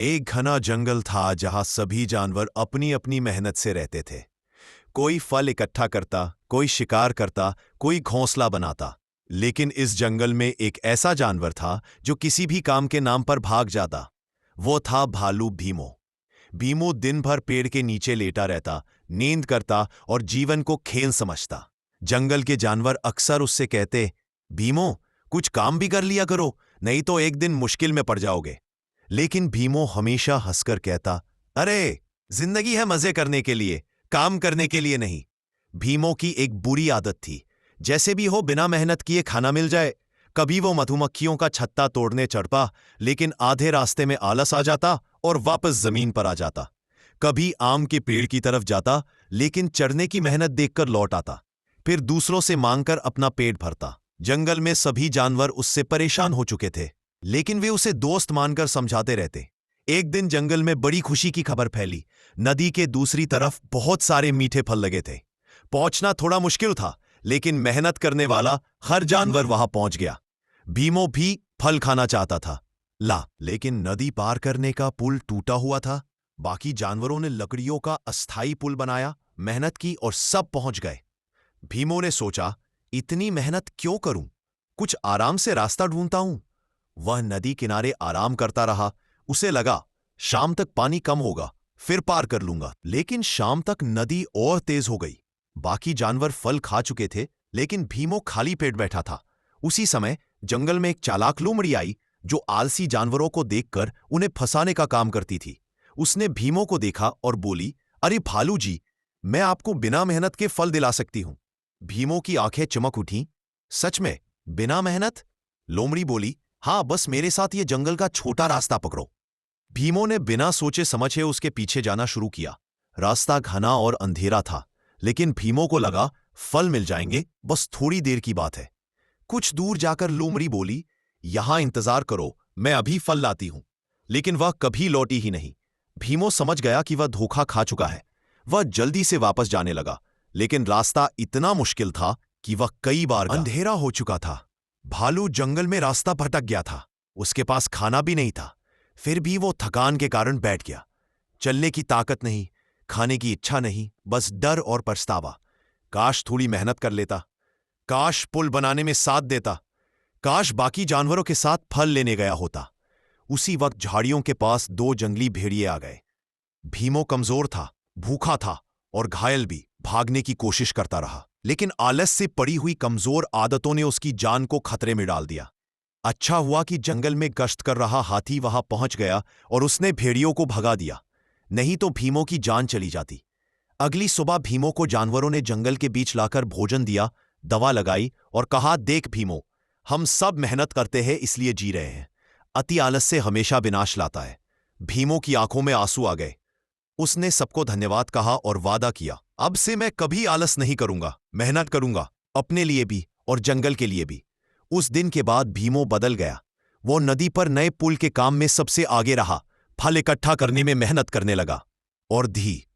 एक घना जंगल था जहां सभी जानवर अपनी अपनी मेहनत से रहते थे। कोई फल इकट्ठा करता, कोई शिकार करता, कोई घोंसला बनाता। लेकिन इस जंगल में एक ऐसा जानवर था जो किसी भी काम के नाम पर भाग जाता। वो था भालू भीमो। भीमो दिन भर पेड़ के नीचे लेटा रहता, नींद करता और जीवन को खेल समझता। जंगल के जानवर अक्सर उससे कहते, भीमो, कुछ काम भी कर लिया करो, नहीं तो एक दिन मुश्किल में पड़ जाओगे। लेकिन भीमो हमेशा हंसकर कहता, अरे, जिंदगी है मजे करने के लिए, काम करने के लिए नहीं। भीमो की एक बुरी आदत थी, जैसे भी हो बिना मेहनत किए खाना मिल जाए। कभी वो मधुमक्खियों का छत्ता तोड़ने चढ़ता, लेकिन आधे रास्ते में आलस आ जाता और वापस जमीन पर आ जाता। कभी आम के पेड़ की तरफ जाता, लेकिन चढ़ने की मेहनत देखकर लौट आता। फिर दूसरों से मांगकर अपना पेट भरता। जंगल में सभी जानवर उससे परेशान हो चुके थे, लेकिन वे उसे दोस्त मानकर समझाते रहते। एक दिन जंगल में बड़ी खुशी की खबर फैली। नदी के दूसरी तरफ बहुत सारे मीठे फल लगे थे। पहुंचना थोड़ा मुश्किल था, लेकिन मेहनत करने वाला हर जानवर वहां पहुंच गया। भीमो भी फल खाना चाहता था, लेकिन नदी पार करने का पुल टूटा हुआ था। बाकी जानवरों ने लकड़ियों का अस्थाई पुल बनाया, मेहनत की और सब पहुंच गए। भीमो ने सोचा, इतनी मेहनत क्यों करूं, कुछ आराम से रास्ता ढूंढता हूं। वह नदी किनारे आराम करता रहा। उसे लगा, शाम तक पानी कम होगा, फिर पार कर लूंगा। लेकिन शाम तक नदी और तेज हो गई। बाकी जानवर फल खा चुके थे, लेकिन भीमो खाली पेट बैठा था। उसी समय जंगल में एक चालाक लोमड़ी आई, जो आलसी जानवरों को देखकर उन्हें फंसाने का काम करती थी। उसने भीमो को देखा और बोली, अरे भालू जी, मैं आपको बिना मेहनत के फल दिला सकती हूं। भीमो की आंखें चमक उठीं। सच में, बिना मेहनत? लोमड़ी बोली, हाँ, बस मेरे साथ ये जंगल का छोटा रास्ता पकड़ो। भीमो ने बिना सोचे समझे उसके पीछे जाना शुरू किया। रास्ता घना और अंधेरा था, लेकिन भीमो को लगा फल मिल जाएंगे, बस थोड़ी देर की बात है। कुछ दूर जाकर लोमड़ी बोली, यहां इंतजार करो, मैं अभी फल लाती हूं। लेकिन वह कभी लौटी ही नहीं। भीमो समझ गया कि वह धोखा खा चुका है। वह जल्दी से वापस जाने लगा, लेकिन रास्ता इतना मुश्किल था कि वह कई बार अंधेरा हो चुका था। भालू जंगल में रास्ता भटक गया था। उसके पास खाना भी नहीं था। फिर भी वो थकान के कारण बैठ गया। चलने की ताकत नहीं, खाने की इच्छा नहीं, बस डर और पछतावा। काश थोड़ी मेहनत कर लेता, काश पुल बनाने में साथ देता, काश बाकी जानवरों के साथ फल लेने गया होता। उसी वक्त झाड़ियों के पास दो जंगली भेड़िए आ गए। भीमो कमजोर था, भूखा था और घायल भी। भागने की कोशिश करता रहा, लेकिन आलस से पड़ी हुई कमजोर आदतों ने उसकी जान को खतरे में डाल दिया। अच्छा हुआ कि जंगल में गश्त कर रहा हाथी वहां पहुंच गया और उसने भेड़ियों को भगा दिया, नहीं तो भीमो की जान चली जाती। अगली सुबह भीमो को जानवरों ने जंगल के बीच लाकर भोजन दिया, दवा लगाई और कहा, देख भीमो, हम सब मेहनत करते हैं इसलिए जी रहे हैं। अति आलस से हमेशा विनाश लाता है। भीमो की आंखों में आंसू आ गए। उसने सबको धन्यवाद कहा और वादा किया, अब से मैं कभी आलस नहीं करूंगा, मेहनत करूंगा, अपने लिए भी और जंगल के लिए भी। उस दिन के बाद भीमो बदल गया। वो नदी पर नए पुल के काम में सबसे आगे रहा, फल इकट्ठा करने में मेहनत करने लगा और धी